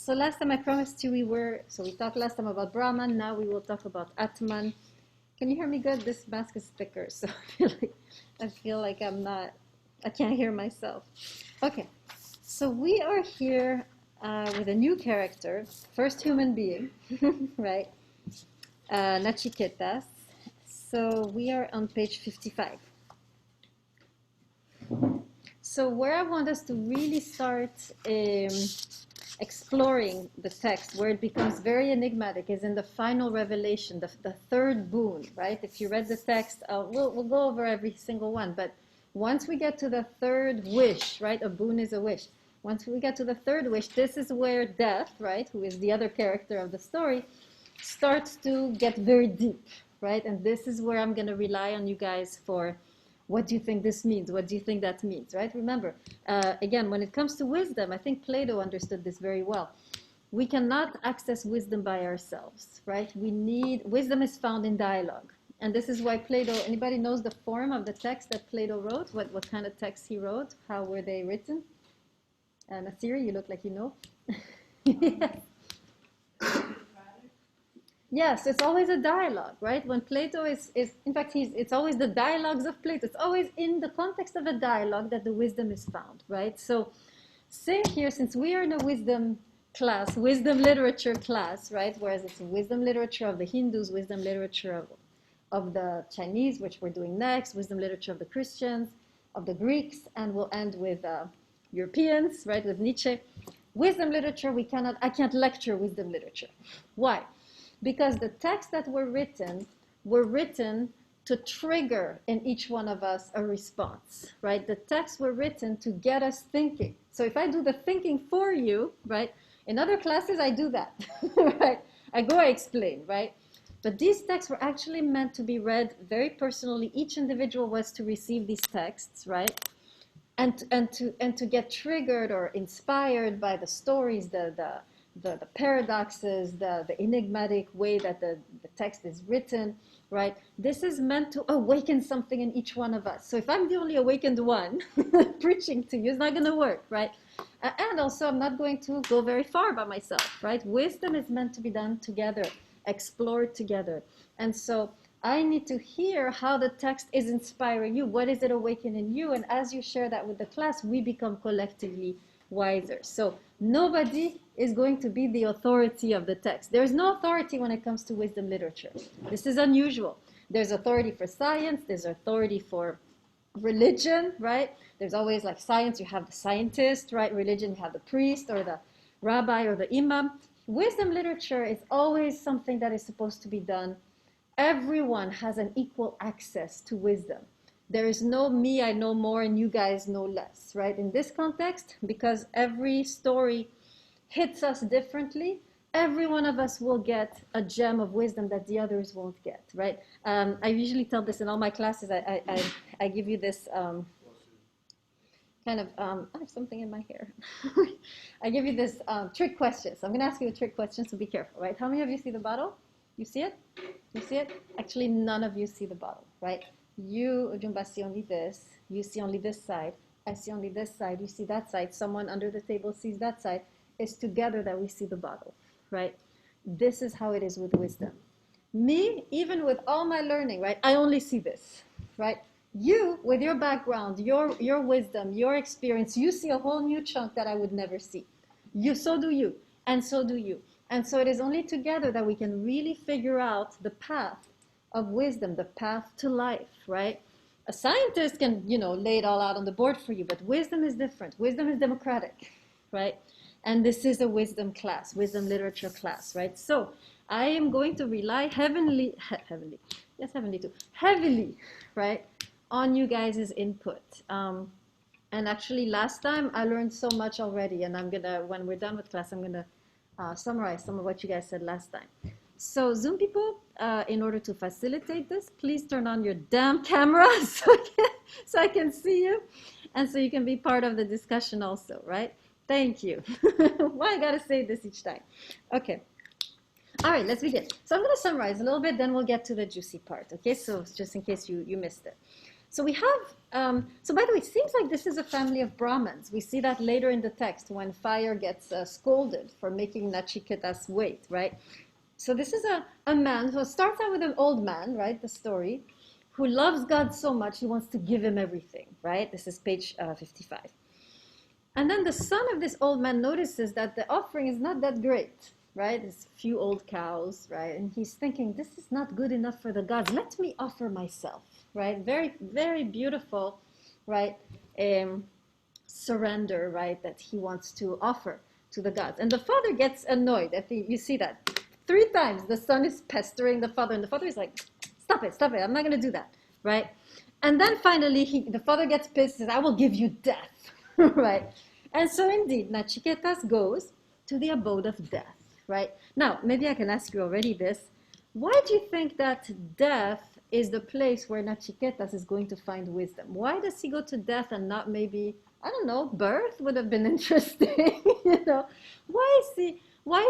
So last time I promised you we talked last time about Brahman, now we will talk about Atman. Can you hear me good? This mask is thicker, so I feel like I can't hear myself. Okay, so we are here with a new character, first human being, right? Nachiketas. So we are on page 55. So where I want us to really start exploring the text, where it becomes very enigmatic, is in the final revelation, the third boon, right? If you read the text, we'll go over every single one, but once we get to the third wish, right? A boon is a wish. Once we get to the third wish, this is where Death, right, who is the other character of the story, starts to get very deep, right? And this is where I'm going to rely on you guys for what do you think this means? What do you think that means, right? Remember, again, when it comes to wisdom, I think Plato understood this very well. We cannot access wisdom by ourselves, right? Wisdom is found in dialogue. And this is why Plato, anybody knows the form of the text that Plato wrote? What kind of text he wrote? How were they written? Nasiri, you look like you know. Yes. Yes, it's always a dialogue, right? When Plato in fact, it's always the dialogues of Plato. It's always in the context of a dialogue that the wisdom is found, right? So same here, since we are in a wisdom class, wisdom literature class, right? Whereas it's wisdom literature of the Hindus, wisdom literature of the Chinese, which we're doing next, wisdom literature of the Christians, of the Greeks, and we'll end with Europeans, right, with Nietzsche. Wisdom literature, I can't lecture wisdom literature. Why? Because the texts that were written to trigger in each one of us a response, right? The texts were written to get us thinking. So if I do the thinking for you, right? In other classes, I do that, right? I explain, right? But these texts were actually meant to be read very personally. Each individual was to receive these texts, right? And to get triggered or inspired by the stories, the paradoxes, the enigmatic way that the text is written, right? This is meant to awaken something in each one of us. So if I'm the only awakened one preaching to you, it's not going to work, right? And also, I'm not going to go very far by myself, right? Wisdom is meant to be done together, explored together. And so I need to hear how the text is inspiring you. What is it awakening you? And as you share that with the class, we become collectively wiser. So nobody is going to be the authority of the text. There's no authority when it comes to wisdom literature. This is unusual. There's authority for science. There's authority for religion, right? There's always, like, science, you have the scientist, right? Religion, you have the priest or the rabbi or the imam. Wisdom literature is always something that is supposed to be done. Everyone has an equal access to wisdom. There is no me, I know more, and you guys know less, right? In this context, because every story hits us differently, every one of us will get a gem of wisdom that the others won't get, right? I usually tell this in all my classes. I give you this kind of, I have something in my hair. I give you this trick question. So I'm going to ask you a trick question, so be careful, right? How many of you see the bottle? You see it? You see it? Actually, none of you see the bottle, right? You, Ujumba, see only this. You see only this side. I see only this side. You see that side. Someone under the table sees that side. It's together that we see the bottle, right? This is how it is with wisdom. Me, even with all my learning, right? I only see this, right? You, with your background, your wisdom, your experience, you see a whole new chunk that I would never see. So do you, and so do you. And so it is only together that we can really figure out the path of wisdom, the path to life, right? A scientist can, lay it all out on the board for you, but wisdom is different. Wisdom is democratic, right? And this is a wisdom class, wisdom literature class, right? So I am going to rely heavily, right, on you guys' input. And actually, last time I learned so much already, and when we're done with class, I'm gonna summarize some of what you guys said last time. So Zoom people, in order to facilitate this, please turn on your damn cameras so I can see you, and so you can be part of the discussion also, right? Thank you. Why I gotta say this each time? Okay. All right, let's begin. So I'm gonna summarize a little bit, then we'll get to the juicy part, okay? So just in case you missed it. So we have, so by the way, it seems like this is a family of Brahmins. We see that later in the text when fire gets scolded for making Nachiketa's wait, right? So this is a man who starts out with an old man, right, the story, who loves God so much he wants to give him everything, right? This is page 55. And then the son of this old man notices that the offering is not that great, right? There's a few old cows, right? And he's thinking, this is not good enough for the gods. Let me offer myself, right? Very, very beautiful, right? Surrender, right? That he wants to offer to the gods. And the father gets annoyed. You see that 3 times the son is pestering the father, and the father is like, stop it, I'm not going to do that, right? And then finally, the father gets pissed and says, I will give you death, right? And so indeed, Nachiketas goes to the abode of death, right? Now, maybe I can ask you already this. Why do you think that death is the place where Nachiketas is going to find wisdom? Why does he go to death and not maybe, I don't know, birth would have been interesting, you know? Why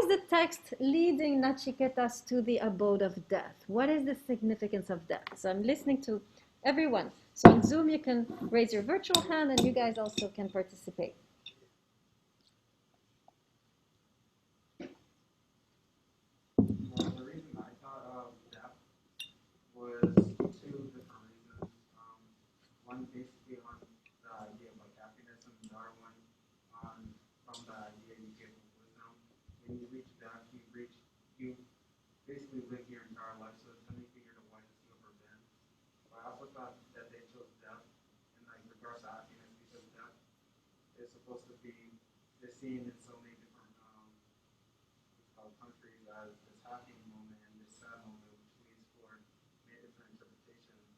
is the text leading Nachiketas to the abode of death? What is the significance of death? So I'm listening to everyone. So on Zoom, you can raise your virtual hand, and you guys also can participate. Well, the reason I thought of death was 2 different reasons. One basically on the idea of like happiness, and the other one on from the idea you give of wisdom. When you reach death, you basically live your entire life, so it's going to be figured out why you ever been. But I also thought that they chose death in like regards to happiness because death is supposed to be seen in so many different countries as this happy moment and this sad moment, which leads for many different interpretations,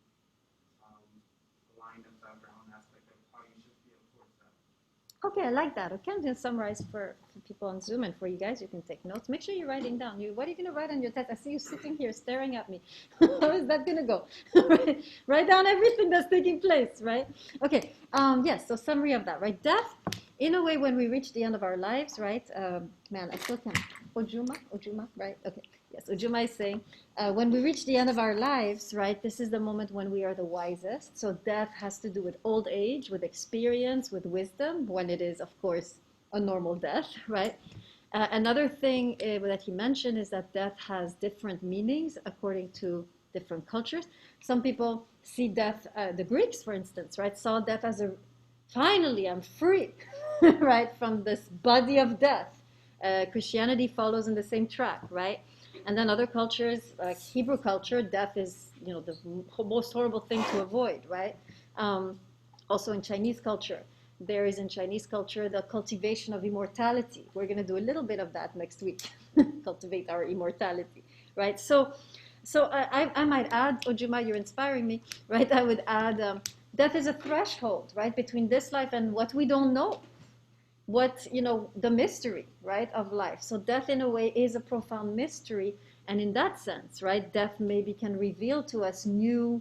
allowing them to have their own aspect of how you should feel towards that. Okay, I like that. Okay, I'm going to summarize for people on Zoom, and for you guys, you can take notes. Make sure you're writing down. What are you going to write on your test? I see you sitting here staring at me. How is that going to go? Write down everything that's taking place, right? Okay, yes, so summary of that, right? Death, in a way, when we reach the end of our lives, right? Man, I still can't. Ojuma, right? Okay, yes, Ojuma is saying, when we reach the end of our lives, right, this is the moment when we are the wisest. So death has to do with old age, with experience, with wisdom, when it is, of course, a normal death, right? Another thing that he mentioned is that death has different meanings according to different cultures. Some people see death, the Greeks, for instance, right, saw death as finally, I'm free, right, from this body of death. Christianity follows in the same track, right? And then other cultures, like Hebrew culture, death is, the most horrible thing to avoid, right? Also in Chinese culture, there is in Chinese culture the cultivation of immortality. We're going to do a little bit of that next week, cultivate our immortality, right? So I might add, Ojuma, you're inspiring me, right? I would add, death is a threshold, right, between this life and what we don't know. What, the mystery, right, of life. So death in a way is a profound mystery, and in that sense, right, death maybe can reveal to us new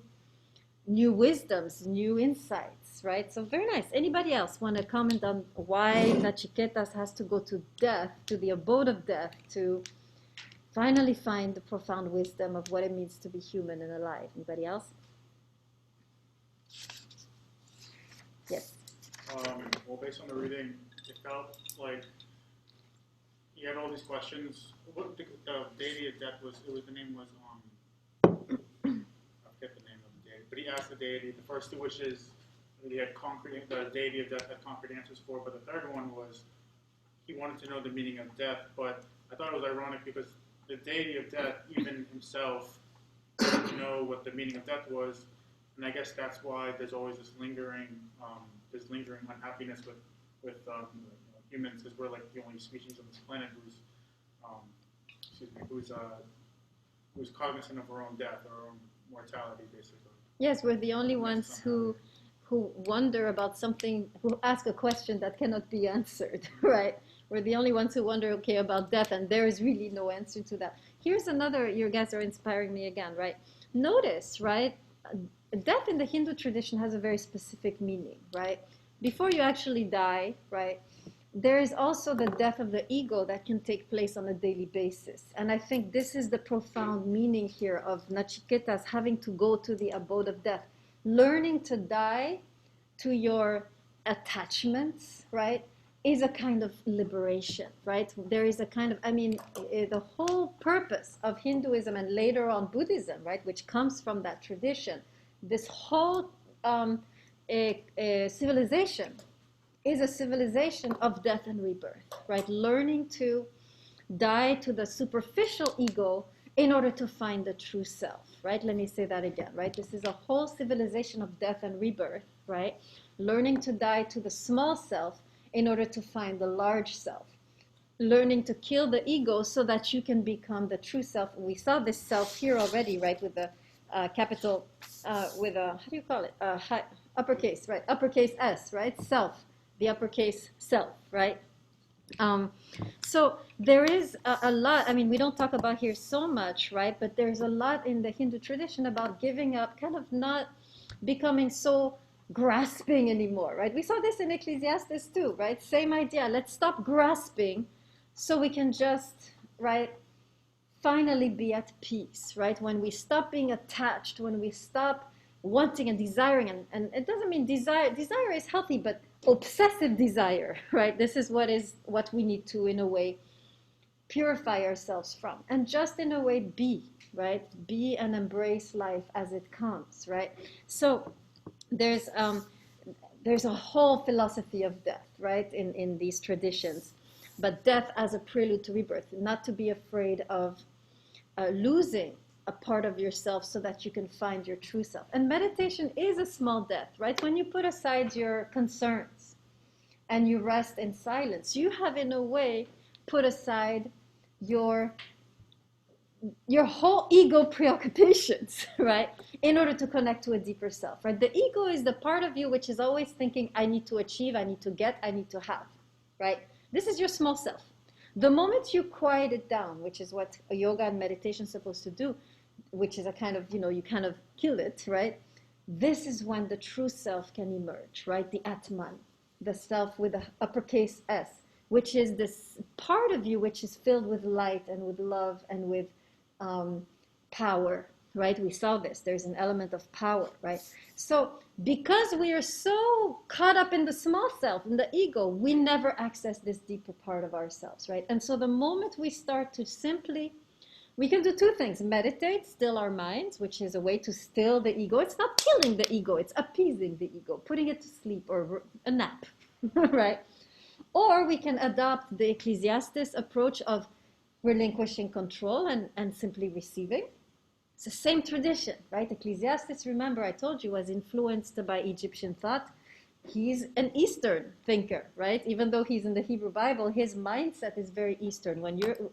wisdoms, new insights, right? So very nice. Anybody else want to comment on why Nachiketas has to go to death, to the abode of death, to finally find the profound wisdom of what it means to be human and alive? Anybody else? Yes. Well, based on the reading, it felt like he had all these questions. What the deity of death was? The name was I forget the name of the deity, but he asked the deity the first 2 wishes. He had the deity of death had concrete answers for, but the third one was he wanted to know the meaning of death. But I thought it was ironic because the deity of death, even himself, didn't know what the meaning of death was, and I guess that's why there's always this lingering unhappiness with humans, because we're like the only species on this planet who's cognizant of our own death, our own mortality, basically. Yes, we're the only ones who wonder about something, who ask a question that cannot be answered, right? We're the only ones who wonder, okay, about death, and there is really no answer to that. Here's another, you guys are inspiring me again, right? Notice, right, death in the Hindu tradition has a very specific meaning, right? Before you actually die, right, there is also the death of the ego that can take place on a daily basis. And I think this is the profound meaning here of Nachiketas having to go to the abode of death. learning to die to your attachments, right, is a kind of liberation, right? There is a kind of, the whole purpose of Hinduism and later on Buddhism, right, which comes from that tradition, this whole civilization is a civilization of death and rebirth, right? Learning to die to the superficial ego in order to find the true self, right? Let me say that again, right? This is a whole civilization of death and rebirth, right? Learning to die to the small self in order to find the large self. Learning to kill the ego so that you can become the true self. We saw this self here already, right? With the capital, with a, how do you call it? Uppercase, right? Uppercase S, right? Self, the uppercase self, right? So there is a lot, we don't talk about here so much, right? But there's a lot in the Hindu tradition about giving up, kind of not becoming so grasping anymore, right? We saw this in Ecclesiastes too, right? Same idea. Let's stop grasping so we can just, right, finally be at peace, right? When we stop being attached, when we stop wanting and desiring, and it doesn't mean desire is healthy, but obsessive desire, right? This is what we need to, in a way, purify ourselves from, and just in a way be, right? Be and embrace life as it comes, right? So there's a whole philosophy of death, right, in these traditions, but death as a prelude to rebirth, not to be afraid of losing a part of yourself so that you can find your true self. And meditation is a small death, right? When you put aside your concerns and you rest in silence, you have in a way put aside your whole ego preoccupations, right, in order to connect to a deeper self, right? The ego is the part of you which is always thinking, I need to achieve, I need to get, I need to have, right? This is your small self. The moment you quiet it down, which is what yoga and meditation is supposed to do, which is a kind of, you kind of kill it, right? This is when the true self can emerge, right? The Atman, the self with the uppercase S, which is this part of you which is filled with light and with love and with power, right? We saw this. There's an element of power, right? So because we are so caught up in the small self, in the ego, we never access this deeper part of ourselves, right? And so the moment we start to simply, we can do two things: meditate, still our minds, which is a way to still the ego. It's not killing the ego, it's appeasing the ego, putting it to sleep or a nap, right? Or we can adopt the Ecclesiastes approach of relinquishing control and simply receiving. It's the same tradition, right? Ecclesiastes, remember, I told you, was influenced by Egyptian thought. He's an Eastern thinker, right? Even though he's in the Hebrew Bible, his mindset is very Eastern.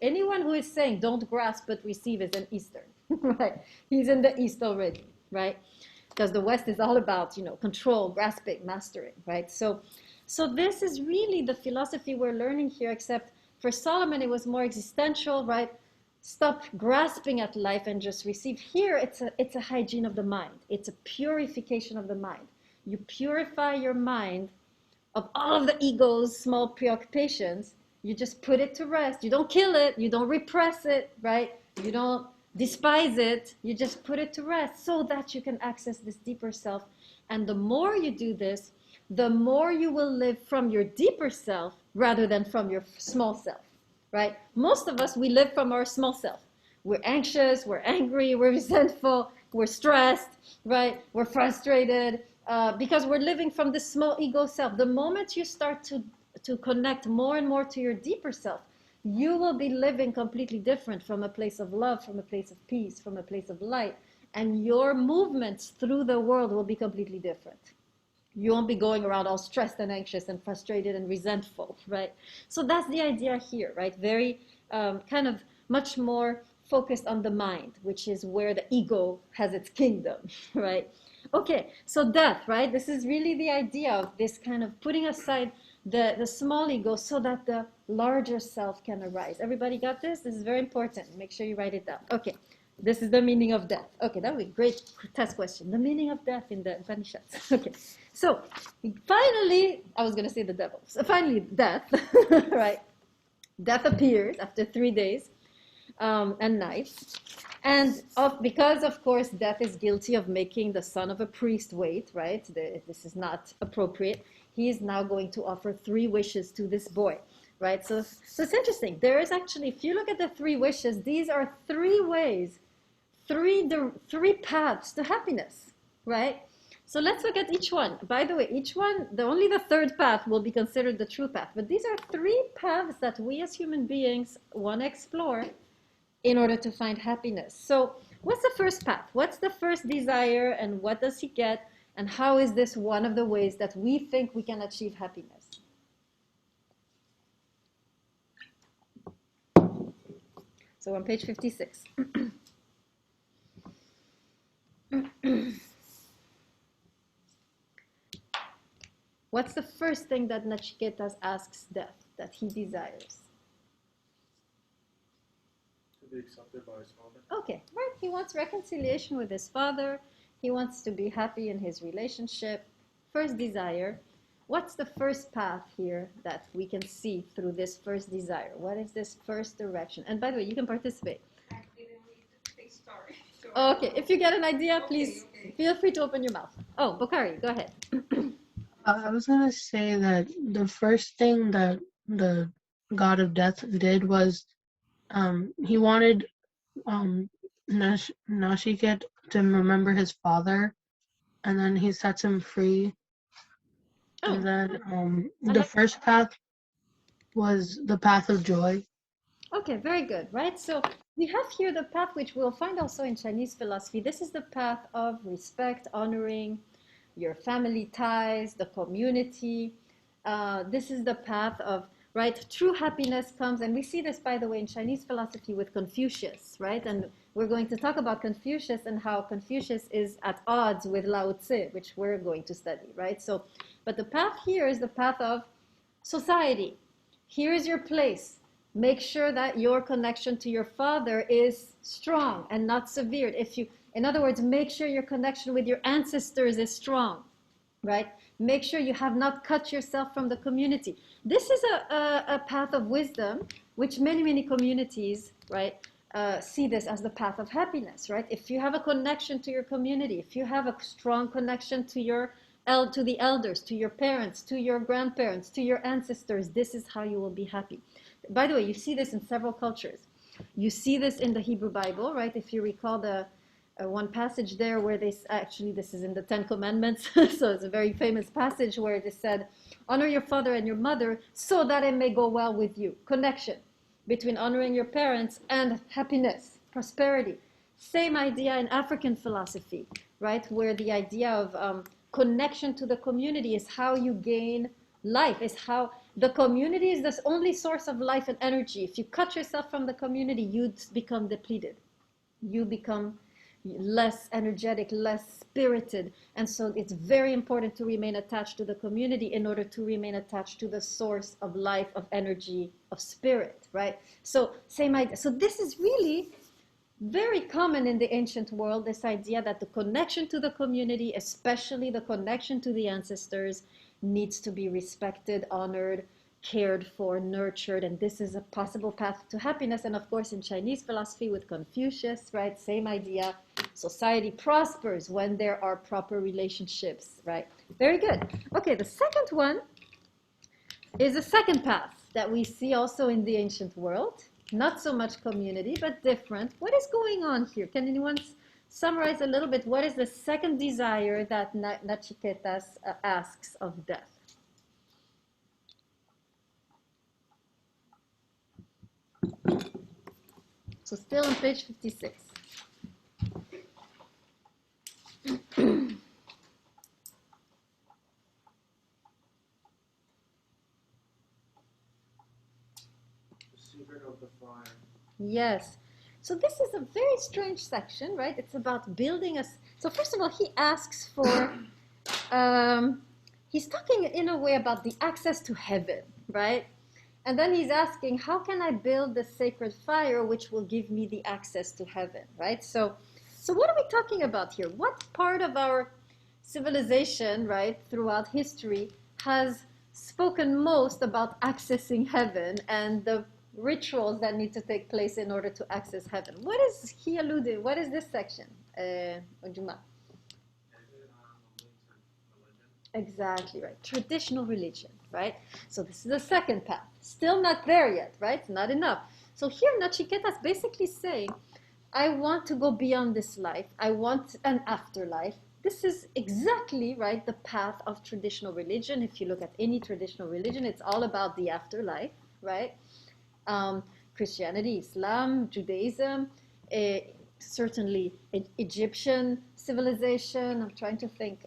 Anyone who is saying don't grasp but receive is an Eastern, right? He's in the East already, right? Because the West is all about, control, grasping, mastering, right? So this is really the philosophy we're learning here, except for Solomon, it was more existential, right? Stop grasping at life and just receive. Here, it's a hygiene of the mind. It's a purification of the mind. You purify your mind of all of the ego's small preoccupations. You just put it to rest. You don't kill it. You don't repress it, right? You don't despise it. You just put it to rest so that you can access this deeper self. And the more you do this, the more you will live from your deeper self rather than from your small self, right? Most of us, we live from our small self. We're anxious, we're angry, we're resentful, we're stressed, right? We're frustrated because we're living from this small ego self. The moment you start to connect more and more to your deeper self, you will be living completely different from a place of love, from a place of peace, from a place of light. And your movements through the world will be completely different. You won't be going around all stressed and anxious and frustrated and resentful, right? So that's the idea here, right? Very kind of much more focused on the mind, which is where the ego has its kingdom, right? Okay, so death, right? This is really the idea of this kind of putting aside the small ego so that the larger self can arise. Everybody got this? This is very important. Make sure you write it down. Okay. This is the meaning of death. Okay, that would be a great test question. The meaning of death in the Upanishads. Okay, so finally, I was going to say the devil. So finally, death, right? Death appears after 3 days and nights. And because, of course, death is guilty of making the son of a priest wait, right? This is not appropriate. He is now going to offer 3 wishes to this boy, right? So it's interesting. There is actually, if you look at the 3 wishes, these are 3 ways, 3 paths to happiness, right? So let's look at each one. By the way, each one, only the 3rd path will be considered the true path. But these are 3 paths that we as human beings want to explore in order to find happiness. So what's the first path? What's the first desire, and what does he get? And how is this one of the ways that we think we can achieve happiness? So on page 56. What's the first thing that Nachiketas asks death, that he desires? To be accepted by his father. Okay, right. He wants reconciliation with his father. He wants to be happy in his relationship. First desire. What's the first path here that we can see through this first desire? What is this first direction? And by the way, you can participate. I didn't read the story. So Okay, if you get an idea, Okay, please okay. feel free to open your mouth. Oh, Bokhari, go ahead. I was going to say that the first thing that the god of death did was he wanted Nashiket to remember his father, and then he sets him free. Oh. And then the first path was the path of joy. Okay, very good, right? So we have here the path which we'll find also in Chinese philosophy. This is the path of respect, honoring your family ties, the community. This is the path of, right, true happiness comes, and we see this, by the way, in Chinese philosophy with Confucius, right? And we're going to talk about Confucius and how Confucius is at odds with Lao Tzu, which we're going to study, right? So, but the path here is the path of society. Here is your place. Make sure that your connection to your father is strong and not severed. In other words, make sure your connection with your ancestors is strong, right? Make sure you have not cut yourself from the community. This is a path of wisdom, which many communities, right, see this as the path of happiness, right? If you have a connection to your community, if you have a strong connection to the elders, to your parents, to your grandparents, to your ancestors, this is how you will be happy. By the way, you see this in several cultures. You see this in the Hebrew Bible, right? If you recall the one passage there where this is in the 10 Commandments, so it's a very famous passage where it is said, honor your father and your mother so that it may go well with you. Connection between honoring your parents and happiness, prosperity. Same idea in African philosophy, right? Where the idea of connection to the community is how you gain life, is how the community is the only source of life and energy. If you cut yourself from the community, you become depleted. You become less energetic, less spirited. And so it's very important to remain attached to the community in order to remain attached to the source of life, of energy, of spirit, right? So same idea. So this is really very common in the ancient world, this idea that the connection to the community, especially the connection to the ancestors, needs to be respected, honored, cared for, nurtured, and this is a possible path to happiness. And of course, in Chinese philosophy with Confucius, right, same idea. Society prospers when there are proper relationships, right? Very good. Okay, the second one is a second path that we see also in the ancient world. Not so much community, but different. What is going on here? Can anyone summarize a little bit? What is the second desire that Nachiketas asks of death? So still on page 56. Secret of the fire. Yes. So this is a very strange section, right? It's about building a... So first of all, he asks for... he's talking in a way about the access to heaven, right? And then he's asking, how can I build the sacred fire which will give me the access to heaven, right? So what are we talking about here? What part of our civilization, right, throughout history has spoken most about accessing heaven and the rituals that need to take place in order to access heaven. What is he alluding? What is this section? Ojuma? Exactly right. Traditional religion, right? So this is the second path. Still not there yet, right? Not enough. So here Nachiketa is basically saying, I want to go beyond this life. I want an afterlife. This is exactly, right, the path of traditional religion. If you look at any traditional religion, it's all about the afterlife, right? Christianity, Islam, Judaism, certainly Egyptian civilization. I'm trying to think.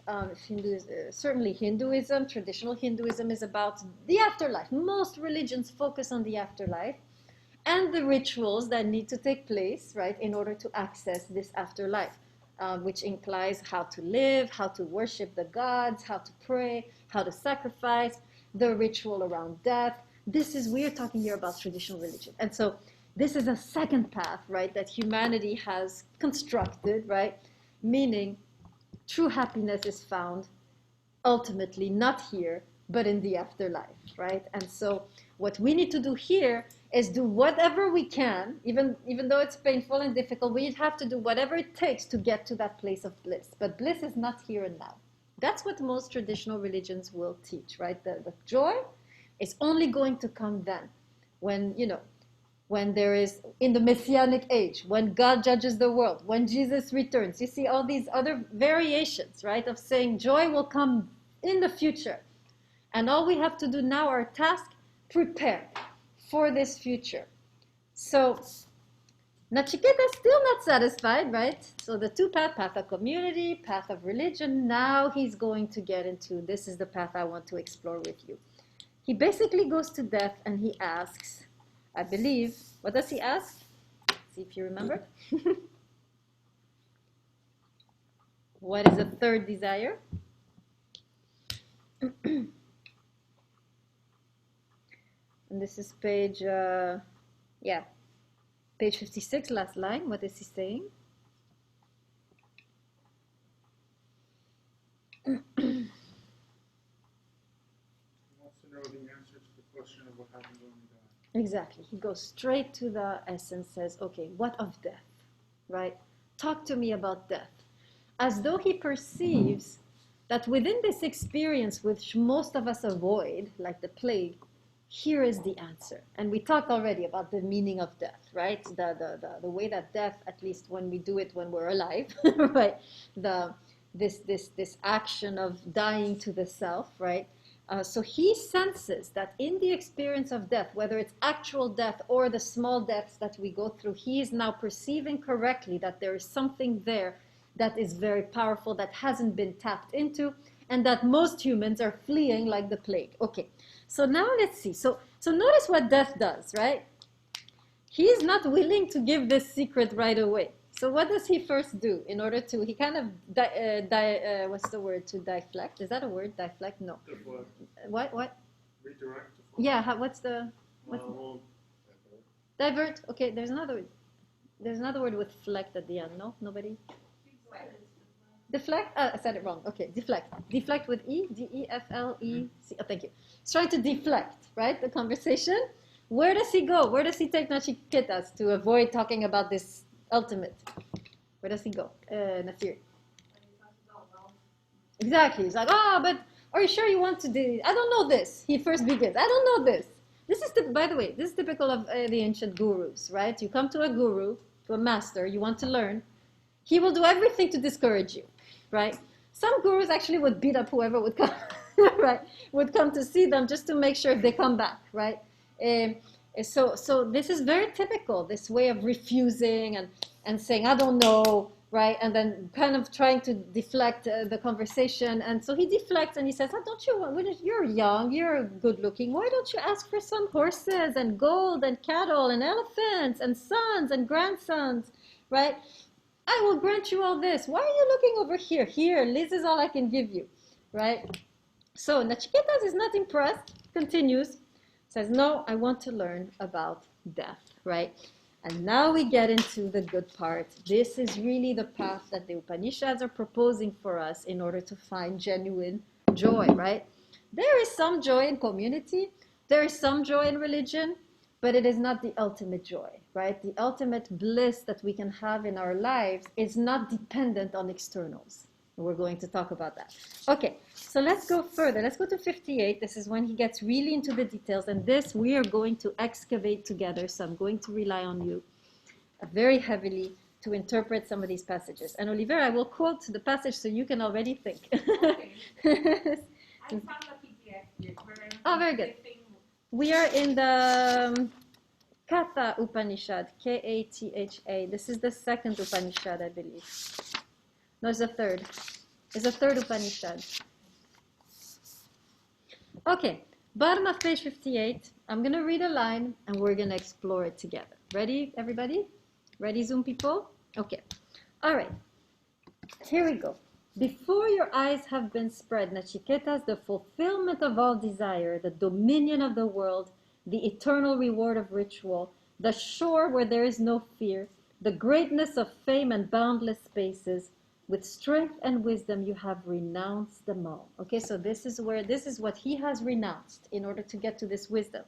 Certainly Hinduism, traditional Hinduism is about the afterlife. Most religions focus on the afterlife and the rituals that need to take place, right, in order to access this afterlife, which implies how to live, how to worship the gods, how to pray, how to sacrifice, the ritual around death. We're talking here about traditional religion. And so this is a second path, right, that humanity has constructed, right, meaning true happiness is found ultimately not here, but in the afterlife, right? And so what we need to do here is do whatever we can, even though it's painful and difficult, we have to do whatever it takes to get to that place of bliss. But bliss is not here and now. That's what most traditional religions will teach, right? The joy is only going to come then, when there is, in the Messianic age, when God judges the world, when Jesus returns. You see all these other variations, right, of saying joy will come in the future. And all we have to do now, our task, prepare for this future. So Nachiketa is still not satisfied, right? So the two path of community, path of religion. Now he's going to get into, this is the path I want to explore with you. He basically goes to death and he asks, I believe, what does he ask? See if you remember. What is the third desire? And this is page, page 56, last line. What is he saying? He wants to know the answer to the question of what happens when we die. Exactly. He goes straight to the essence, says, okay, what of death, right? Talk to me about death. As though he perceives that within this experience, which most of us avoid, like the plague, here is the answer. And we talked already about the meaning of death, right? The way that death, at least when we do it when we're alive, right? This action of dying to the self, right? So he senses that in the experience of death, whether it's actual death or the small deaths that we go through, he is now perceiving correctly that there is something there that is very powerful, that hasn't been tapped into, and that most humans are fleeing like the plague. Okay, so now let's see. So notice what death does, right? He is not willing to give this secret right away. So what does he first do in order to, he kind of, what's the word, to deflect? Is that a word, deflect? No. Deflect. What? Redirect. Yeah, what's the, Well, divert? Okay, there's another word with flect at the end, no? Nobody? Deflect? I said it wrong. Okay, deflect. Deflect with E, D-E-F-L-E-C. Oh, thank you. He's trying to deflect, right, the conversation. Where does he go? Where does he take Nachiketas to avoid talking about this ultimate? Where does he go? Nasir. Exactly. He's like, but are you sure you want to do? I don't know this. He first begins. I don't know this. This is, by the way, this is typical of the ancient gurus, right? You come to a guru, to a master, you want to learn. He will do everything to discourage you, right? Some gurus actually would beat up whoever would come, right? Would come to see them just to make sure they come back, right? So this is very typical, this way of refusing and saying, I don't know, right? And then kind of trying to deflect the conversation. And so he deflects and he says, don't you want, you're young, you're good looking, why don't you ask for some horses and gold and cattle and elephants and sons and grandsons, right? I will grant you all this. Why are you looking over here? Here, this is all I can give you, right? So Nachiketas is not impressed, continues, says, no, I want to learn about death, right? And now we get into the good part. This is really the path that the Upanishads are proposing for us in order to find genuine joy, right? There is some joy in community. There is some joy in religion. but it is not the ultimate joy, right? The ultimate bliss that we can have in our lives is not dependent on externals. We're going to talk about that. Okay, so let's go further. Let's go to 58. This is when he gets really into the details, and this we are going to excavate together, so I'm going to rely on you very heavily to interpret some of these passages. And Oliver, I will quote the passage so you can already think. Okay. I found a PDF here where I'm Oh, very good. flipping. We are in the Katha Upanishad, K-A-T-H-A. This is the second Upanishad, I believe. No, it's the third. It's the third Upanishad. Okay, bottom of page 58. I'm going to read a line and we're going to explore it together. Ready, everybody? Ready, Zoom people? Okay. All right. Here we go. Before your eyes have been spread, Nachiketas, the fulfillment of all desire, the dominion of the world, the eternal reward of ritual, the shore where there is no fear, the greatness of fame and boundless spaces, with strength and wisdom you have renounced them all. Okay, so this is what he has renounced in order to get to this wisdom.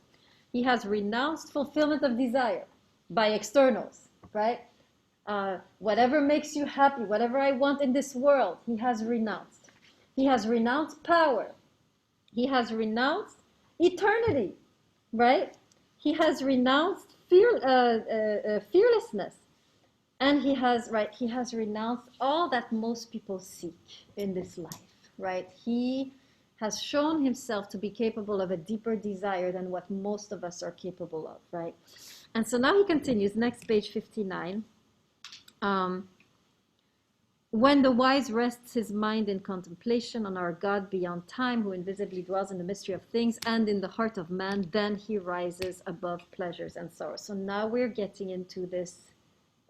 He has renounced fulfillment of desire by externals, right? Whatever makes you happy, whatever I want in this world, he has renounced. He has renounced power. He has renounced eternity, right? He has renounced fearlessness. And he has renounced all that most people seek in this life, right? He has shown himself to be capable of a deeper desire than what most of us are capable of, right? And so now he continues, next page 59. When the wise rests his mind in contemplation on our God beyond time, who invisibly dwells in the mystery of things and in the heart of man, then he rises above pleasures and sorrows. So now we're getting into this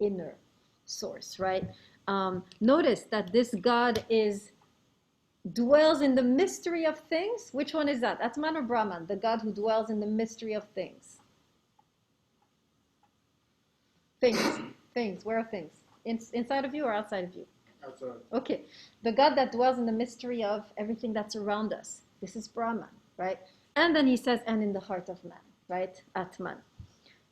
inner source, right? Notice that this God dwells in the mystery of things. Which one is that? Atman or Brahman? The God who dwells in the mystery of things. Things. Where are things? Inside of you or outside of you? Outside. Okay. The God that dwells in the mystery of everything that's around us. This is Brahman, right? And then he says, and in the heart of man, right? Atman.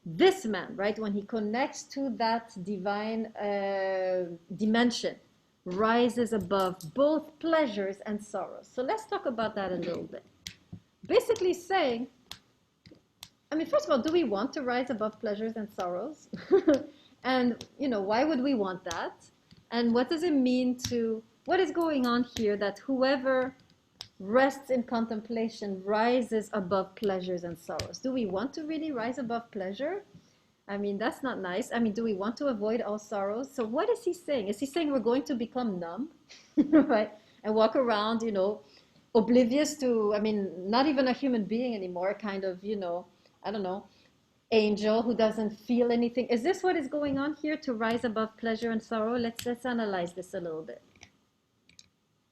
This man, right, when he connects to that divine dimension, rises above both pleasures and sorrows. So let's talk about that a little bit. Basically saying, first of all, do we want to rise above pleasures and sorrows? And, why would we want that? And what does it mean what is going on here that whoever rests in contemplation rises above pleasures and sorrows? Do we want to really rise above pleasure? That's not nice. Do we want to avoid all sorrows? So what is he saying? Is he saying we're going to become numb, right? And walk around, oblivious to, not even a human being anymore, kind of, I don't know, angel who doesn't feel anything. Is this what is going on here, to rise above pleasure and sorrow? Let's analyze this a little bit.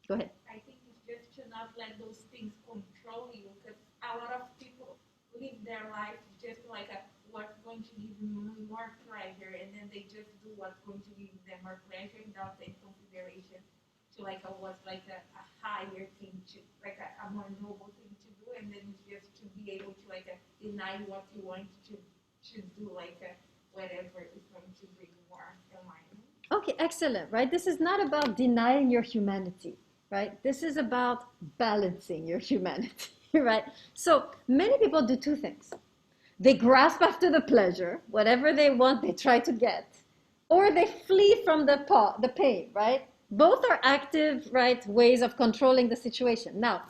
Go ahead. I think it's just to not let those things control you, because a lot of people live their life just like what's going to give them more pleasure, and then they just do what's going to give them more pleasure without taking consideration to what's a higher thing to, a more noble thing to do, and then just to be able to deny what you want to do, whatever is going to bring more alignment. Okay, excellent, right? This is not about denying your humanity, right? This is about balancing your humanity, right? So many people do two things. They grasp after the pleasure, whatever they want, they try to get, or they flee from the pain, right? Both are active, right, ways of controlling the situation. Now,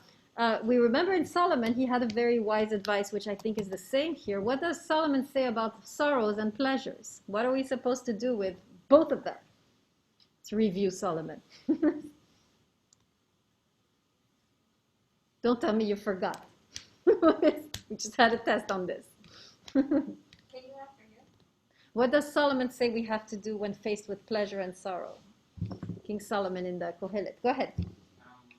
we remember in Solomon, he had a very wise advice, which I think is the same here. What does Solomon say about sorrows and pleasures? What are we supposed to do with both of them? Let's review Solomon. Don't tell me you forgot. We just had a test on this. Can you ask again? What does Solomon say we have to do when faced with pleasure and sorrow? King Solomon in the Kohelet. Go ahead. You have to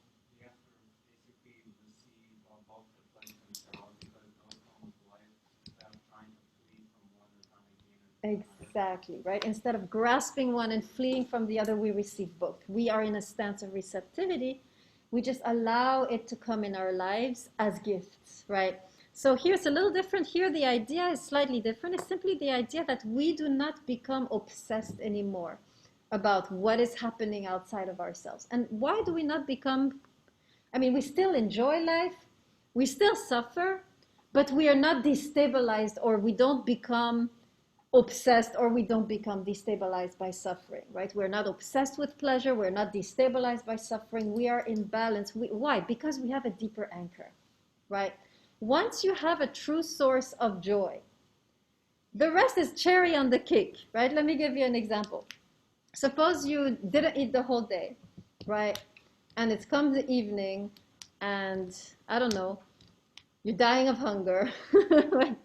basically receive both the pleasure and sorrow, because those moments of life, instead of trying to flee from one or trying to gain it. Exactly, right? Instead of grasping one and fleeing from the other, we receive both. We are in a stance of receptivity. We just allow it to come in our lives as gifts, right? So here it's a little different. Here the idea is slightly different. It's simply the idea that we do not become obsessed anymore about what is happening outside of ourselves. And why do we not become, I mean, we still enjoy life, we still suffer, but we are not destabilized, or we don't become obsessed, or we don't become destabilized by suffering, right? We're not obsessed with pleasure, we're not destabilized by suffering, we are in balance. Why? Because we have a deeper anchor, right? Once you have a true source of joy, the rest is cherry on the cake, right? Let me give you an example. Suppose you didn't eat the whole day, right? And it's come the evening, and I don't know, you're dying of hunger, right?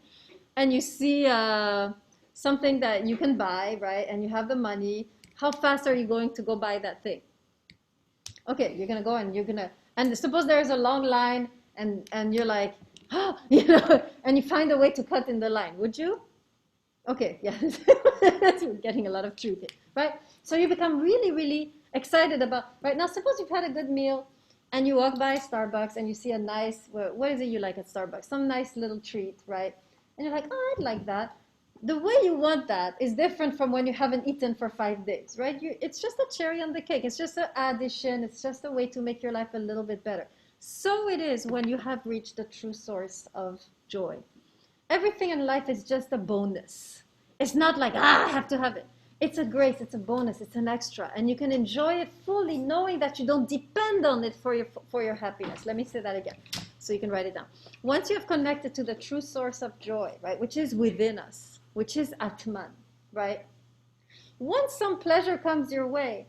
And you see something that you can buy, right? And you have the money. How fast are you going to go buy that thing? Okay, you're gonna go and you're gonna, and suppose there's a long line, and you're like, oh, you know, and you find a way to cut in the line. Would you? Okay, yeah, we're getting a lot of truth here, right? So you become really, really excited about, right? Now, suppose you've had a good meal and you walk by Starbucks and you see a nice, what is it you like at Starbucks? Some nice little treat, right? And you're like, oh, I'd like that. The way you want that is different from when you haven't eaten for 5 days, right? It's just a cherry on the cake. It's just an addition. It's just a way to make your life a little bit better. So it is when you have reached the true source of joy. Everything in life is just a bonus. It's not like, I have to have it. It's a grace, it's a bonus, it's an extra. And you can enjoy it fully knowing that you don't depend on it for your happiness. Let me say that again so you can write it down. Once you have connected to the true source of joy, right, which is within us, which is Atman, right? Once some pleasure comes your way,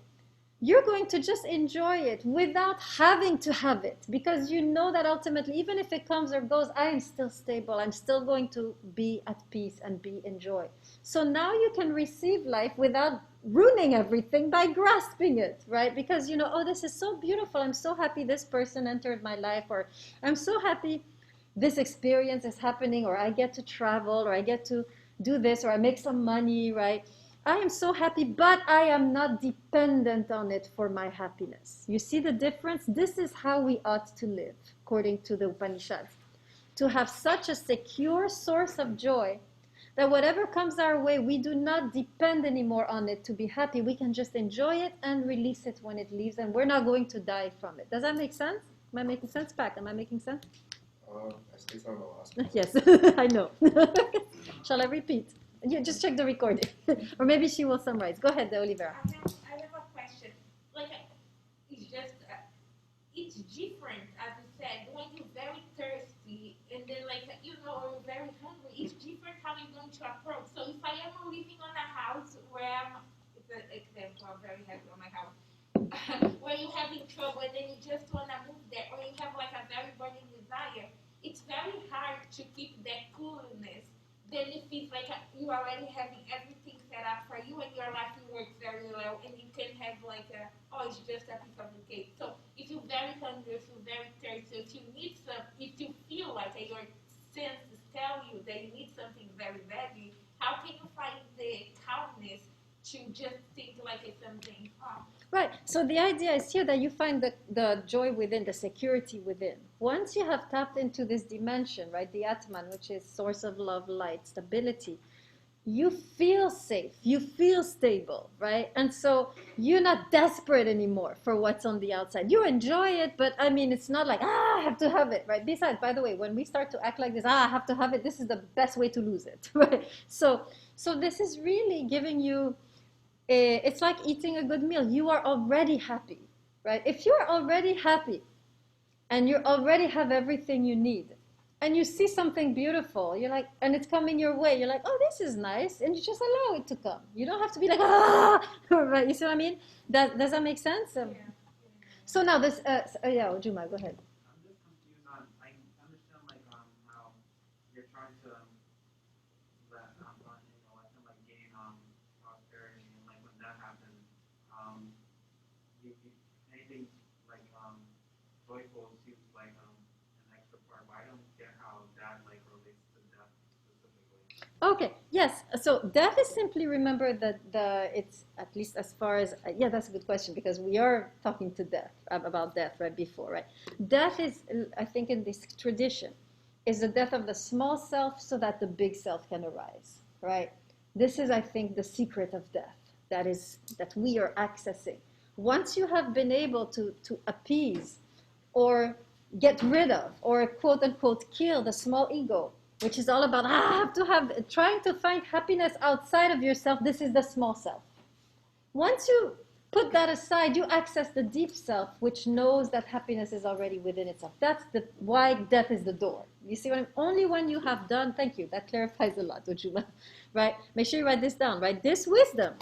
you're going to just enjoy it without having to have it, because you know that ultimately, even if it comes or goes, I am still stable. I'm still going to be at peace and be in joy. So now you can receive life without ruining everything by grasping it, right? Because you know, oh, this is so beautiful. I'm so happy this person entered my life, or I'm so happy this experience is happening, or I get to travel, or I get to do this, or I make some money, right? I am so happy, but I am not dependent on it for my happiness. You see the difference? This is how we ought to live, according to the Upanishads. To have such a secure source of joy that whatever comes our way, we do not depend anymore on it to be happy. We can just enjoy it and release it when it leaves, and we're not going to die from it. Does that make sense? Am I making sense, Pac? Am I making sense? I still on the last one. Yes, I know. Shall I repeat? You just check the recording. Or maybe she will summarize. Go ahead, Olivera. I have a question. Like, it's just, it's different, as you said, when you're very thirsty, and then, like, you know, you're very hungry, it's different how you're going to approach. So if I am living on a house where it's an example, I'm very happy on my house, where you're having trouble and then you just want to move there, or you have, like, a very burning desire, it's very hard to keep that coolness. Then if it's like you already having everything set up for you and your life works very well, and you can have like oh, it's just a piece of the cake. So if you're very hungry, if you're very thirsty, if you need some, if you feel like your senses tell you that you need something very badly, how can you find the calmness to just think like it's something off? Right. So the idea is here that you find the joy within, the security within. Once you have tapped into this dimension, right, the Atman, which is source of love, light, stability, you feel safe, you feel stable, right? And so you're not desperate anymore for what's on the outside. You enjoy it, but I mean, it's not like, I have to have it, right? Besides, by the way, when we start to act like this, I have to have it, this is the best way to lose it, right? So this is really giving you, it's like eating a good meal. You are already happy, right? If you're already happy and you already have everything you need, and you see something beautiful, you're like, and it's coming your way, you're like, oh, this is nice, and you just allow it to come. You don't have to be like, right? You see what I mean? Does that make sense? Yeah. So now this, yeah, Juma, go ahead. I'm just confused on. I understand like how you're trying to let let them like gain prosperity, and like when that happens, anything like joyful seems like an extra part. But I don't get how that like relates to death specifically. Okay, yes. So death is simply, remember that it's, at least as far as, yeah, that's a good question, because we are talking to death, about death right before, right? Death is, I think in this tradition, is the death of the small self so that the big self can arise, right? This is, I think, the secret of death that we are accessing. Once you have been able to appease or get rid of or quote unquote kill the small ego, which is all about trying to find happiness outside of yourself, this is the small self. Once you put that aside, you access the deep self, which knows that happiness is already within itself. That's why death is the door. You see what I mean? Only when you have done, thank you, that clarifies a lot, Ujuma, right? Make sure you write this down, right? This wisdom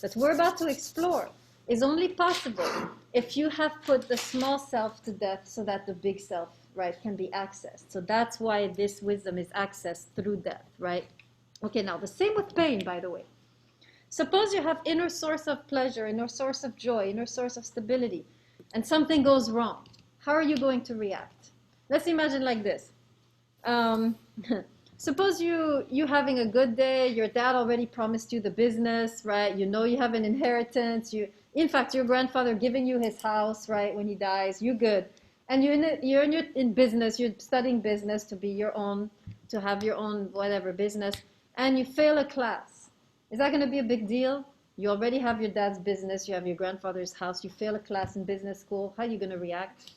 that we're about to explore is only possible if you have put the small self to death so that the big self, right, can be accessed. So that's why this wisdom is accessed through death, right? Okay, now the same with pain, by the way. Suppose you have inner source of pleasure, inner source of joy, inner source of stability, and something goes wrong. How are you going to react? Let's imagine like this. Suppose you having a good day, your dad already promised you the business, right? You know you have an inheritance. In fact, your grandfather giving you his house, right, when he dies, you're good. And you're in business, you're studying business to be your own, to have your own whatever business, and you fail a class. Is that going to be a big deal? You already have your dad's business, you have your grandfather's house, you fail a class in business school. How are you going to react?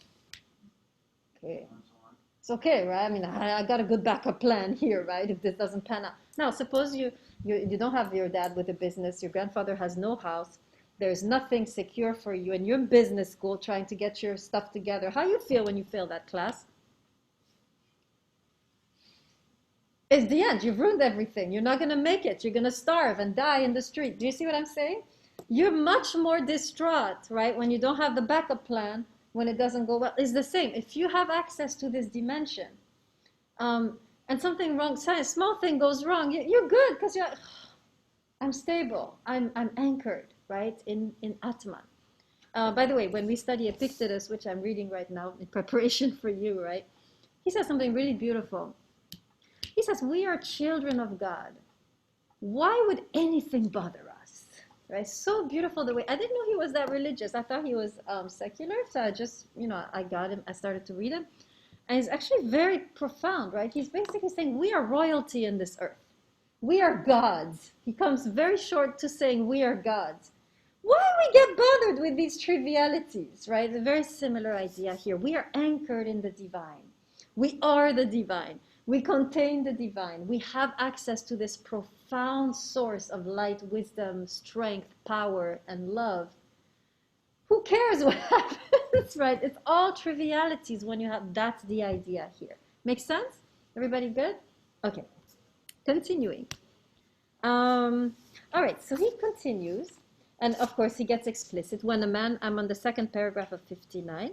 Okay. It's okay, right? I mean, I got a good backup plan here, right? If this doesn't pan out. Now, suppose you don't have your dad with a business, your grandfather has no house, there's nothing secure for you, and you're in business school trying to get your stuff together. How do you feel when you fail that class? It's the end. You've ruined everything. You're not going to make it. You're going to starve and die in the street. Do you see what I'm saying? You're much more distraught, right, when you don't have the backup plan, when it doesn't go well. It's the same. If you have access to this dimension, and something wrong, a small thing goes wrong, you're good because you're, I'm stable. I'm anchored, right, in Atman. By the way, when we study Epictetus, which I'm reading right now in preparation for you, right, he says something really beautiful. He says, we are children of God. Why would anything bother us? Right? So beautiful the way, I didn't know he was that religious. I thought he was secular. So I just, I got him. I started to read him. And he's actually very profound, right? He's basically saying we are royalty in this earth. We are gods. He comes very short to saying we are gods. Why we get bothered with these trivialities, right? A very similar idea here. We are anchored in the divine. We are the divine. We contain the divine. We have access to this profound source of light, wisdom, strength, power, and love. Who cares what happens, right? It's all trivialities when you have, that's the idea here. Make sense? Everybody good? Okay, continuing. All right, so he continues, and of course he gets explicit. When a man, I'm on the second paragraph of 59.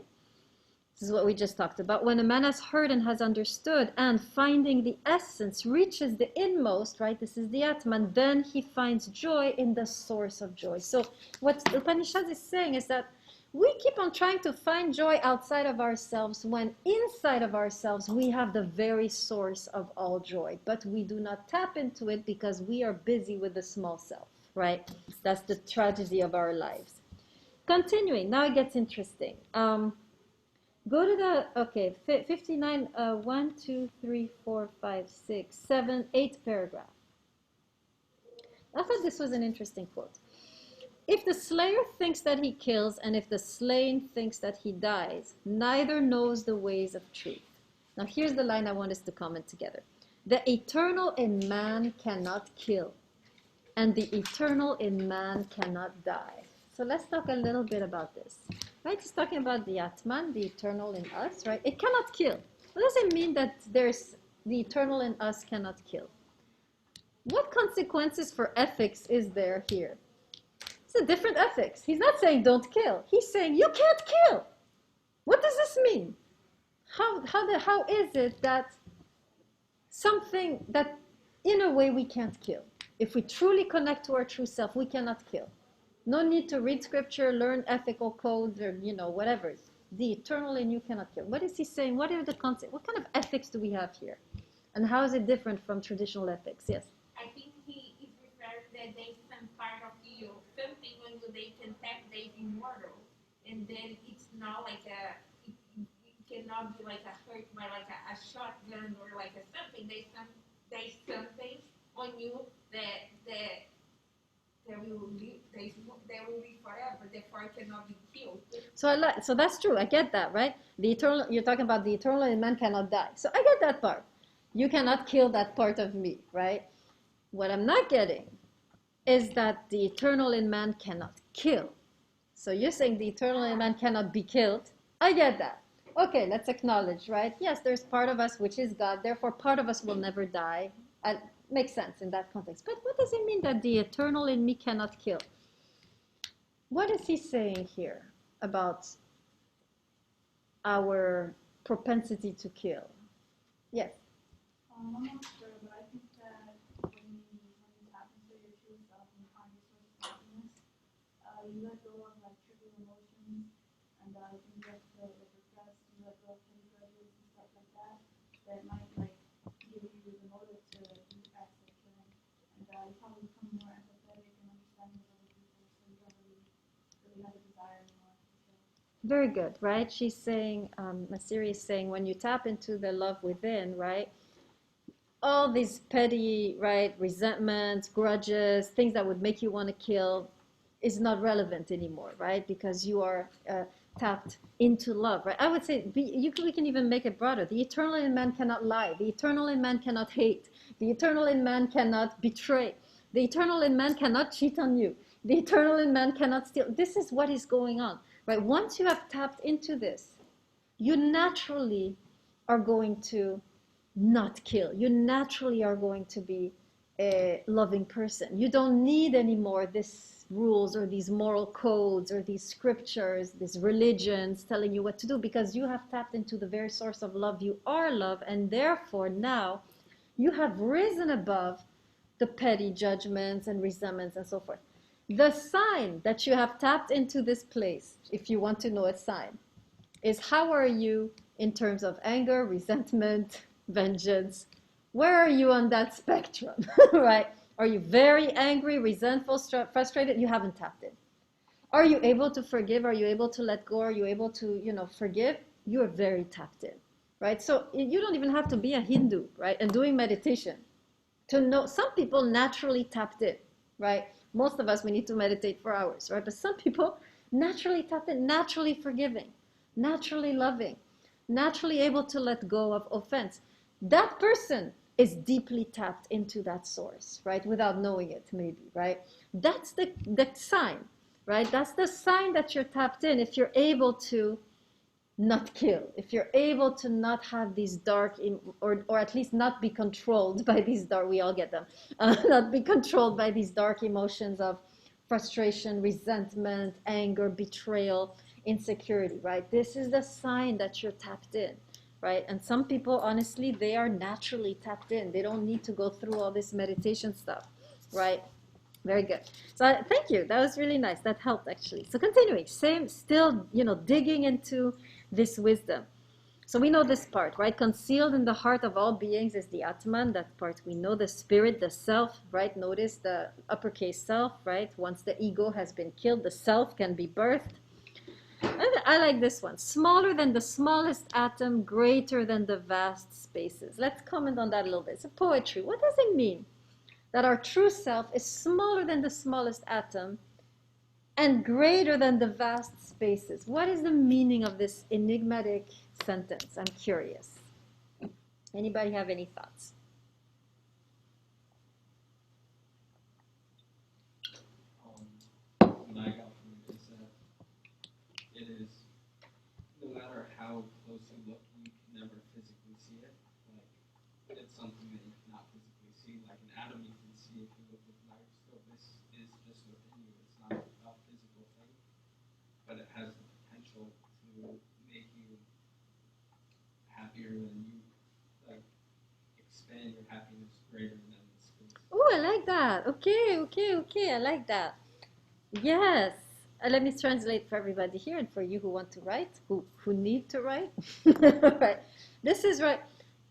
This is what we just talked about. When a man has heard and has understood and finding the essence reaches the inmost, right? This is the Atman, then he finds joy in the source of joy. So what the Upanishads is saying is that we keep on trying to find joy outside of ourselves when inside of ourselves we have the very source of all joy. But we do not tap into it because we are busy with the small self, right? That's the tragedy of our lives. Continuing, now it gets interesting. Go to the, okay, 59, 1, 2, 3, 4, 5, 6, 7, 8 paragraph. I thought this was an interesting quote. If the slayer thinks that he kills, and if the slain thinks that he dies, neither knows the ways of truth. Now here's the line I want us to comment together. The eternal in man cannot kill, and the eternal in man cannot die. So let's talk a little bit about this. Right, he's talking about the Atman, the eternal in us, right? It cannot kill. What does it mean that there's the eternal in us cannot kill? What consequences for ethics is there here? It's a different ethics. He's not saying don't kill. He's saying you can't kill. What does this mean? How is it that something that in a way we can't kill? If we truly connect to our true self, we cannot kill. No need to read scripture, learn ethical codes, or whatever. The eternal in you cannot kill. What is he saying? What are the concepts? What kind of ethics do we have here? And how is it different from traditional ethics? Yes? I think he is referring that there's some part of you, something when they can tap, they're immortal. And then it's not like it cannot be like a hurt by like a shotgun or like a something. There's something on you that will live, that will live forever. Therefore, it cannot be killed. So that's true. I get that, right? The eternal. You're talking about the eternal in man cannot die. So I get that part. You cannot kill that part of me, right? What I'm not getting is that the eternal in man cannot kill. So you're saying the eternal in man cannot be killed. I get that. Okay, let's acknowledge, right? Yes, there's part of us which is God, therefore part of us will never die. Makes sense in that context. But what does it mean that the eternal in me cannot kill? What is he saying here about our propensity to kill? Yes. I'm not sure, but I think that when you tap into your true self and find your source of happiness, you let go of like trivial emotions, and I think you have to like repress, you let go of petty grudges and stuff like that, that might like give you the motive to do acts like killing, and you probably become more empathetic and understanding of other people, so you don't really have a desire anymore to kill. Very good, right? She's saying, Masiri is saying, when you tap into the love within, right? All these petty, right, resentments, grudges, things that would make you want to kill is not relevant anymore, right? Because you are tapped into love, right? I would say we can even make it broader. The eternal in man cannot lie. The eternal in man cannot hate. The eternal in man cannot betray. The eternal in man cannot cheat on you. The eternal in man cannot steal. This is what is going on, right? Once you have tapped into this, you naturally are going to not kill. You naturally are going to be a loving person. You don't need anymore these rules or these moral codes or these scriptures, these religions telling you what to do, because you have tapped into the very source of love. You are love, and therefore now you have risen above the petty judgments and resentments and so forth. The sign that you have tapped into this place, if you want to know a sign, is how are you in terms of anger, resentment, vengeance? Where are you on that spectrum, right? Are you very angry, resentful, frustrated? You haven't tapped in. Are you able to forgive? Are you able to let go? Are you able to, forgive? You are very tapped in, right? So you don't even have to be a Hindu, right? And doing meditation to know. Some people naturally tapped in, right? Most of us, we need to meditate for hours, right? But some people naturally tapped in, naturally forgiving, naturally loving, naturally able to let go of offense. That person is deeply tapped into that source, right? Without knowing it, maybe, right? That's the sign, right? That's the sign that you're tapped in. If you're able to not kill, if you're able to not have these dark, or at least not be controlled by these dark, we all get them, not be controlled by these dark emotions of frustration, resentment, anger, betrayal, insecurity, right? This is the sign that you're tapped in, right? And some people, honestly, they are naturally tapped in. They don't need to go through all this meditation stuff, right? Very good. So thank you. That was really nice. That helped, actually. So continuing, still, digging into this wisdom. So we know this part, right? Concealed in the heart of all beings is the Atman. That part we know. The spirit, the self, right? Notice the uppercase self, right? Once the ego has been killed, the self can be birthed. And I like this one. Smaller than the smallest atom, greater than the vast spaces. Let's comment on that a little bit. It's a poetry. What does it mean that our true self is smaller than the smallest atom and greater than the vast spaces? What is the meaning of this enigmatic sentence? I'm curious. Anybody have any thoughts? What I got from it is that it is, no matter how close you look, you can never physically see it. Like, it's something that you cannot physically see. Like an atom you can see if you look with a microscope. This is just within you. It's not a physical thing, but it has the potential to make you happier than you, like, expand your happiness greater than the space. Oh, I like that. Okay. I like that. Yes. Let me translate for everybody here and for you who want to write, who need to write. Right. This is right.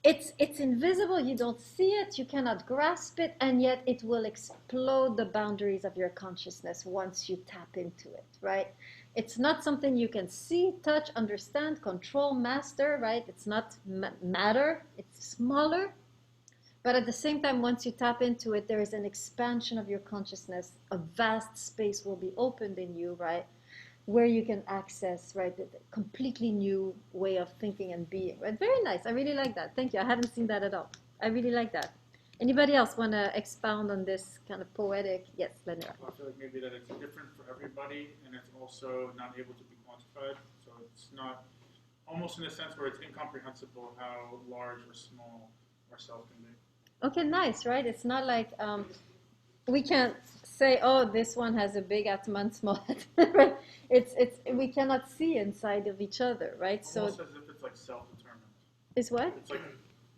It's invisible. You don't see it. You cannot grasp it, and yet it will explode the boundaries of your consciousness once you tap into it. Right. It's not something you can see, touch, understand, control, master, right? It's not matter, it's smaller. But at the same time, once you tap into it, there is an expansion of your consciousness. A vast space will be opened in you, right? Where you can access, right, a completely new way of thinking and being, right? Very nice. I really like that. Thank you. I hadn't seen that at all. I really like that. Anybody else want to expound on this kind of poetic? Yes, Lenira. I feel like maybe that it's different for everybody, and it's also not able to be quantified. So it's not, almost in a sense where it's incomprehensible how large or small our self can be. Okay, nice, right? It's not like we can't say, oh, this one has a big Atman, small Atman, right? We cannot see inside of each other, right? Almost So as if it's like self-determined. is what? It's like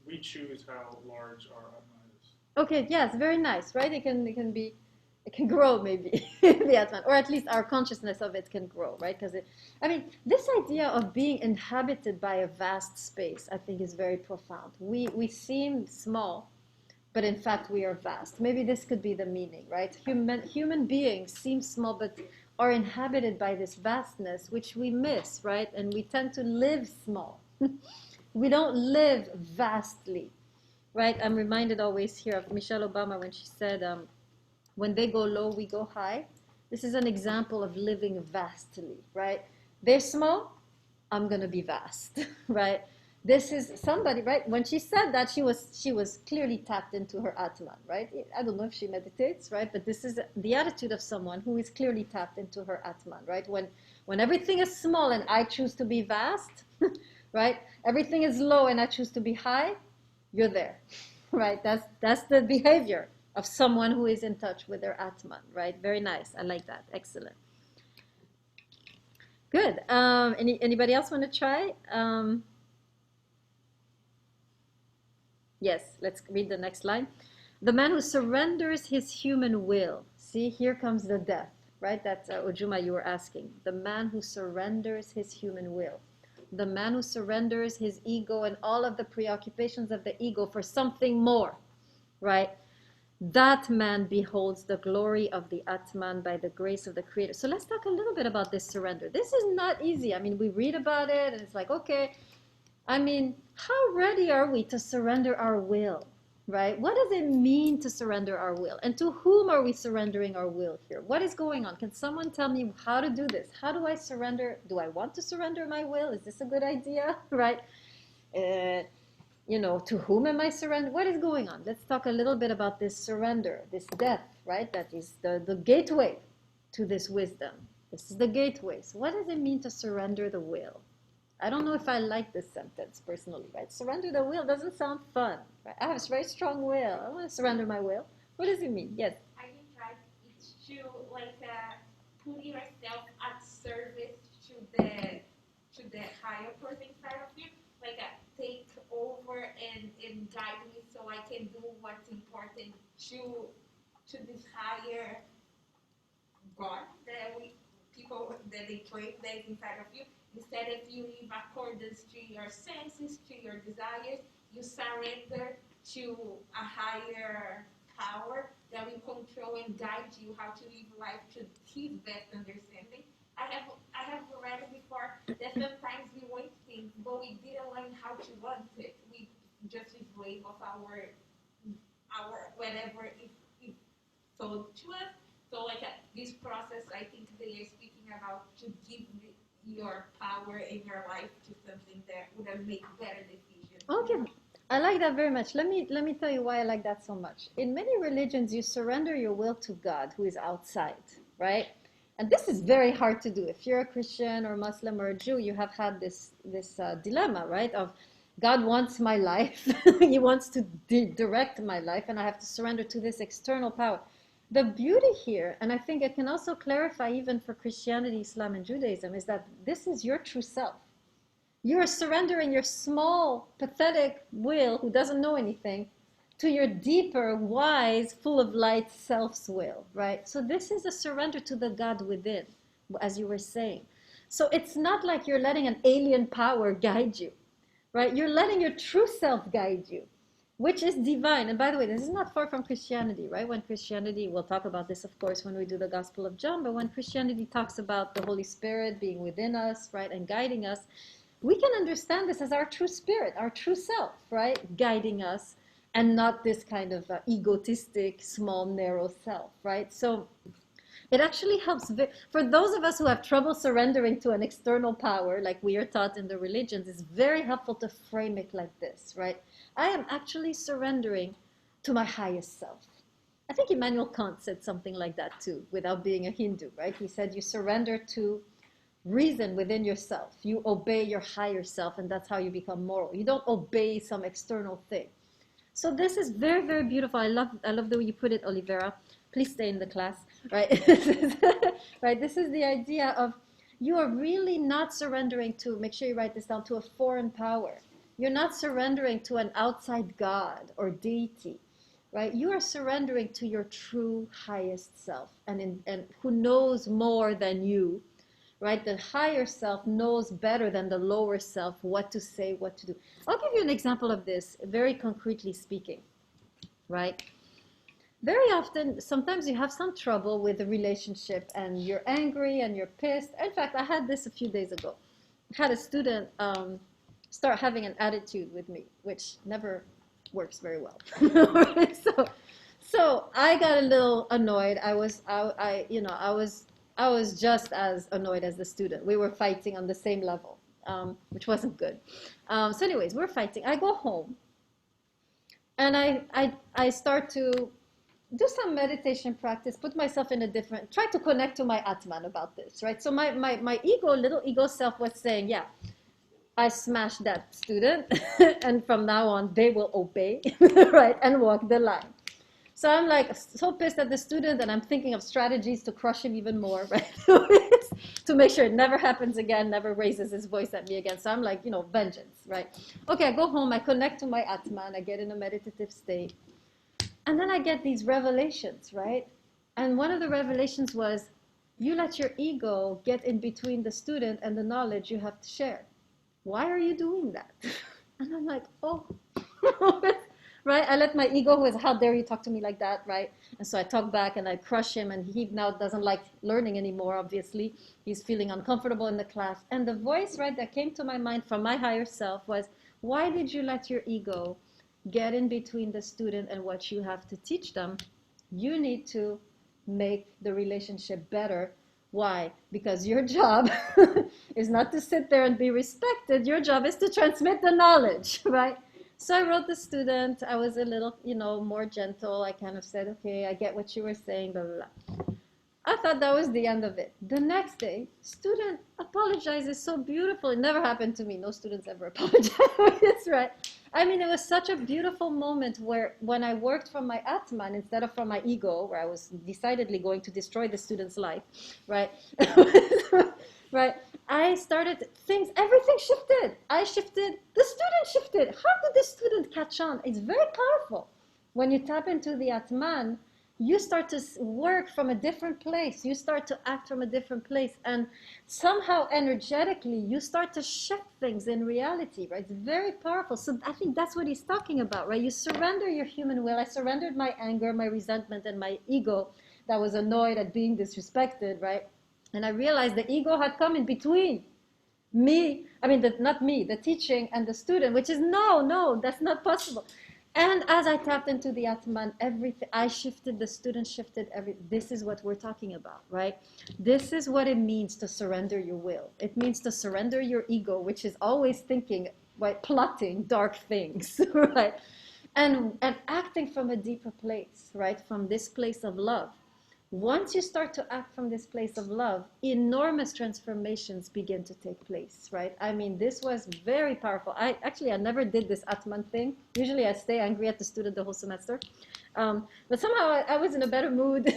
we choose how large our Atman is. Okay, yes, very nice, right? It can grow maybe the Atman, or at least our consciousness of it can grow, right? Because this idea of being inhabited by a vast space, I think, is very profound. We seem small, but in fact we are vast. Maybe this could be the meaning, right? Human beings seem small, but are inhabited by this vastness, which we miss, right? And we tend to live small. We don't live vastly, right? I'm reminded always here of Michelle Obama when she said, when they go low, we go high. This is an example of living vastly, right? They're small, I'm going to be vast, right? This is somebody, right? When she said that, she was clearly tapped into her Atman, right? I don't know if she meditates, right? But this is the attitude of someone who is clearly tapped into her Atman, right? When everything is small and I choose to be vast, right? Everything is low and I choose to be high, you're there, right? That's the behavior of someone who is in touch with their Atman, right? Very nice. I like that. Excellent. Good. Anybody else want to try? Yes, let's read the next line. The man who surrenders his human will. See, here comes the death, right? That's Ojuma, you were asking. The man who surrenders his human will. The man who surrenders his ego and all of the preoccupations of the ego for something more, right? That man beholds the glory of the Atman by the grace of the Creator. So let's talk a little bit about this surrender. This is not easy. We read about it and it's like, okay, how ready are we to surrender our will, right? What does it mean to surrender our will? And to whom are we surrendering our will here? What is going on? Can someone tell me how to do this? How do I surrender? Do I want to surrender my will? Is this a good idea, right? To whom am I surrendering? What is going on? Let's talk a little bit about this surrender, this death, right? That is the gateway to this wisdom. This is the gateway. So what does it mean to surrender the will? I don't know if I like this sentence personally, right? Surrender the will doesn't sound fun, right? I have a very strong will. I want to surrender my will. What does it mean? Yes. I think right, it's to put yourself at service to the higher person side of you, take over and guide me so I can do what's important to this higher God that they claim that is inside of you. Instead of you live accordance to your senses, to your desires, you surrender to a higher power that will control and guide you how to live life to his best understanding. I have read before that sometimes we want things, but we didn't learn how to want it. We just slave of our whatever is told to us. So this process, I think they are speaking about to give your power in your life to something that would make better decisions. Okay, I like that very much. Let me tell you why I like that so much. In many religions, you surrender your will to God, who is outside, right? And this is very hard to do. If you're a Christian or Muslim or a Jew, you have had this dilemma, right? Of God wants my life, He wants to direct my life, and I have to surrender to this external power. The beauty here, and I think it can also clarify even for Christianity, Islam, and Judaism, is that this is your true self. You are surrendering your small, pathetic will, who doesn't know anything, to your deeper, wise, full of light self's will, right? So this is a surrender to the God within, as you were saying. So it's not like you're letting an alien power guide you, right? You're letting your true self guide you. which is divine. And by the way, this is not far from Christianity, right? When Christianity, we'll talk about this, of course, when we do the Gospel of John, but when Christianity talks about the Holy Spirit being within us, right, and guiding us, we can understand this as our true spirit, our true self, right, guiding us, and not this kind of egotistic, small, narrow self, right? So it actually helps for those of us who have trouble surrendering to an external power, like we are taught in the religions. It's very helpful to frame it like this, right? I am actually surrendering to my highest self. I think Immanuel Kant said something like that too, without being a Hindu, right? He said you surrender to reason within yourself. You obey your higher self, and that's how you become moral. You don't obey some external thing. So this is very, very beautiful. I love the way you put it, Olivera. Please stay in the class, right? Right. This is the idea of you are really not surrendering to, make sure you write this down, to a foreign power. You're not surrendering to an outside God or deity, right? You are surrendering to your true highest self, and who knows more than you, right? The higher self knows better than the lower self what to say, what to do. I'll give you an example of this, very concretely speaking, right? Very often, sometimes you have some trouble with a relationship and you're angry and you're pissed. In fact, I had this a few days ago. I had a student start having an attitude with me, which never works very well. So I got a little annoyed. I was just as annoyed as the student. We were fighting on the same level, which wasn't good. So anyways, we're fighting. I go home and I start to do some meditation practice, put myself in a different, try to connect to my Atman about this, right? So my ego, little ego self was saying, yeah, I smashed that student and from now on they will obey, right? And walk the line. So I'm like so pissed at the student and I'm thinking of strategies to crush him even more, right? To make sure it never happens again, never raises his voice at me again. So I'm like, vengeance, right? Okay, I go home, I connect to my Atman, I get in a meditative state. And then I get these revelations, right? And one of the revelations was, you let your ego get in between the student and the knowledge you have to share. Why are you doing that? And I'm like, oh, right? I let my ego, who is, how dare you talk to me like that, right? And so I talk back and I crush him, and he now doesn't like learning anymore, obviously. He's feeling uncomfortable in the class. And the voice, right, that came to my mind from my higher self was, why did you let your ego get in between the student and what you have to teach them? You need to make the relationship better. Why? Because your job is not to sit there and be respected. Your job is to transmit the knowledge, right? So I wrote the student. I was a little, more gentle. I kind of said, okay, I get what you were saying, blah, blah, blah. I thought that was the end of it. The next day, student apologizes so beautiful. It never happened to me. No students ever apologize, right? I mean, it was such a beautiful moment where when I worked from my Atman instead of from my ego, where I was decidedly going to destroy the student's life, right? Right? I started everything shifted. I shifted, the student shifted. How did the student catch on? It's very powerful. When you tap into the Atman, you start to work from a different place. You start to act from a different place. And somehow energetically, you start to shift things in reality, right? It's very powerful. So I think that's what he's talking about, right? You surrender your human will. I surrendered my anger, my resentment, and my ego that was annoyed at being disrespected, right? And I realized the ego had come in between me, not me, the teaching and the student, which is no, that's not possible. And as I tapped into the Atman, everything, I shifted, the student shifted, this is what we're talking about, right? This is what it means to surrender your will. It means to surrender your ego, which is always thinking, right, plotting dark things, right? And acting from a deeper place, right? From this place of love. Once you start to act from this place of love, enormous transformations begin to take place, right? I mean, this was very powerful. I never did this Atman thing. Usually I stay angry at the student the whole semester. But somehow I was in a better mood,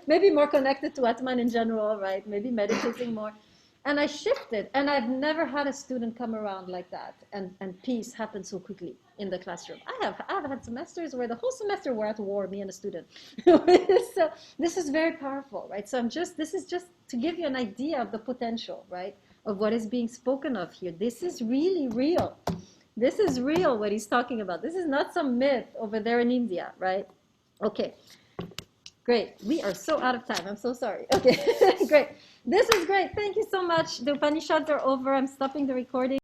maybe more connected to Atman in general, right? Maybe meditating more. And I shifted, and I've never had a student come around like that, and peace happened so quickly in the classroom. I've had semesters where the whole semester we're at war, me and a student. So this is very powerful, right? So this is just to give you an idea of the potential, right, of what is being spoken of here. This is really real. This is real what he's talking about. This is not some myth over there in India, right? Okay. Great. We are so out of time. I'm so sorry. Okay. Great. This is great. Thank you so much. The Upanishads are over. I'm stopping the recording.